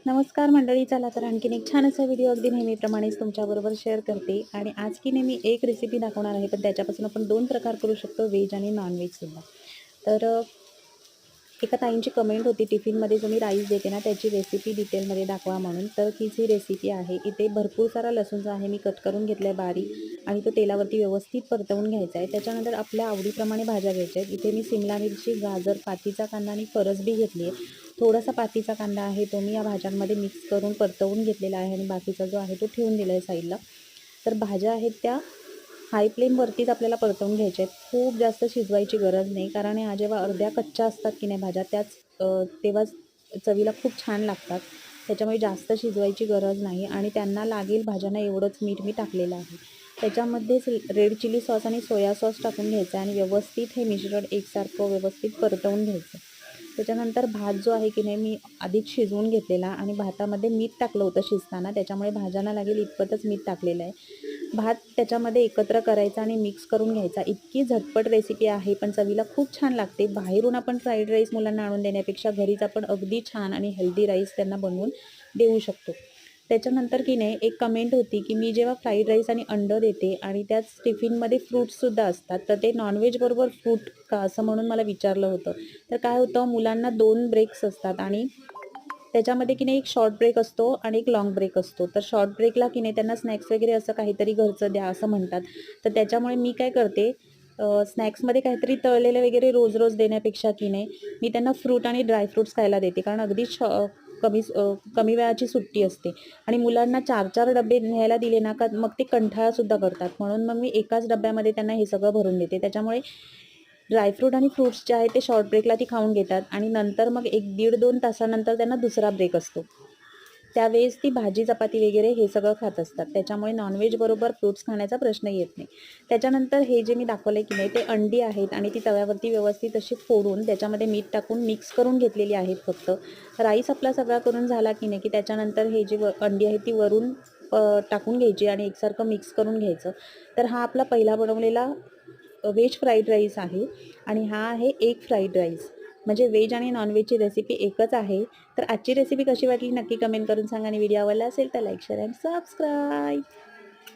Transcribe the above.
नमस्कार मंडळी, चला तर आणखीन एक छान असा व्हिडिओ अगदी नेहमीप्रमाणेच तुमच्याबरोबर शेअर करते. आणि आज की नाही मी एक रेसिपी दाखवणार आहे, पण त्याच्यापासून आपण दोन प्रकार करू शकतो, व्हेज आणि नॉन-व्हेजसुद्धा. तर एका ताईंची कमेंट होती, टिफिनमध्ये जो मी राईस देते ना त्याची रेसिपी डिटेलमध्ये दाखवा म्हणून. तर तीच ही रेसिपी आहे. इथे भरपूर सारा लसूण जो आहे मी कट करून घेतला आहे बारीक, आणि तो तेलावरती व्यवस्थित परतवून घ्यायचा आहे. त्याच्यानंतर आपल्या आवडीप्रमाणे भाज्या घ्यायच्या आहेत. इथे मी सिमला मिरची, गाजर, पातीचा कांदा आणि फरसबी घेतली आहे. थोडासा पातीचा कांदा आहे तो मी या भाज्यांमध्ये मिक्स करून परतवून घेतलेला आहे, आणि बाकीचा जो आहे तो ठेवून दिला आहे साईडला. तर भाज्या आहेत त्या हाय फ्लेमवरतीच आपल्याला परतवून घ्यायच्या आहेत. खूप जास्त शिजवायची गरज नाही, कारण ह्या जेव्हा अर्ध्या कच्च्या असतात की नाही भाज्या, त्याच तेव्हाच चवीला खूप छान लागतात. त्याच्यामुळे जास्त शिजवायची गरज नाही, आणि त्यांना लागेल भाज्यांना एवढंच मीठ मी टाकलेलं आहे. त्याच्यामध्येच रेड चिली सॉस आणि सोया सॉस टाकून घ्यायचं, आणि व्यवस्थित हे मिश्रण एकसारखं व्यवस्थित परतवून घ्यायचं. त्याच्यानंतर भात जो आहे की नाही मी आधीच शिजवून घेतलेला, आणि भातामध्ये मीठ टाकलं होतं शिजताना, त्याच्यामुळे भाज्यांना लागेल इतपतच मीठ टाकलेलं आहे. भात त्याच्यामध्ये एकत्र करायचा आणि मिक्स करून घ्यायचा. इतकी झटपट रेसिपी आहे, पण चवीला खूप छान लागते. बाहेरून आपण फ्राईड राईस मुलांना आणून देण्यापेक्षा घरीच आपण अगदी छान आणि हेल्दी राईस त्यांना बनवून देऊ शकतो. त्याच्यानंतर की नाही एक कमेंट होती, की मी जेव्हा फ्राईड राईस आणि अंडं देते आणि त्याच टिफिनमध्ये फ्रूट्ससुद्धा असतात, तर ते नॉनव्हेजबरोबर फ्रूट का, असं म्हणून मला विचारलं होतं. तर काय होतं, मुलांना 2 ब्रेक्स असतात, आणि त्याच्यामध्ये की नाही एक शॉर्ट ब्रेक असतो आणि एक लाँग ब्रेक असतो. तर शॉर्ट ब्रेकला की नाही त्यांना स्नॅक्स वगैरे असं काहीतरी घरचं द्या असं म्हणतात. तर त्याच्यामुळे मी काय करते, स्नॅक्समध्ये काहीतरी तळलेलं वगैरे रोज-रोज देण्यापेक्षा की नाही मी त्यांना फ्रूट आणि ड्राय फ्रुट्स खायला देते. कारण अगदी कमी वेळाची सुट्टी असते, आणि मुलांना 4-4 डब्बे न्यायला दिले ना का मग ते कंटाळासुद्धा करतात. म्हणून मग मी एकाच डब्यामध्ये त्यांना हे सगळं भरून देते. त्याच्यामुळे ड्रायफ्रूट आणि फ्रुट्स जे आहेत ते शॉर्ट ब्रेकला ती खाऊन घेतात, आणि नंतर मग 1 दीड-2 तासानंतर त्यांना दुसरा ब्रेक असतो. त्यावेळेस ती भाजी चपाती वगैरे हे सगळं खात असतात. त्याच्यामुळे नॉनव्हेज बरोबर फ्रुट्स खाण्याचा प्रश्न येत नाही. त्याच्यानंतर हे जे मी दाखवलं की नाही ते अंडी आहेत, आणि ती तव्यावरती व्यवस्थित अशी फोडून त्याच्यामध्ये मीठ टाकून मिक्स करून घेतलेली आहेत फक्त. राईस आपला सगळा करून झाला की नाही, की त्याच्यानंतर हे जी अंडी आहेत ती वरून टाकून घ्यायची आणि एकसारखं मिक्स करून घ्यायचं. तर हा आपला पहिला बनवलेला व्हेज फ्राईड राईस आहे, आणि हा आहे एग फ्राईड राईस. म्हणजे व्हेज आणि नॉन-व्हेजची रेसिपी एकच आहे. तर आजची रेसिपी कशी वाटली नक्की कमेंट करून सांगा, आणि व्हिडिओ आवडला असेल तर लाईक, शेअर अँड सबस्क्राईब.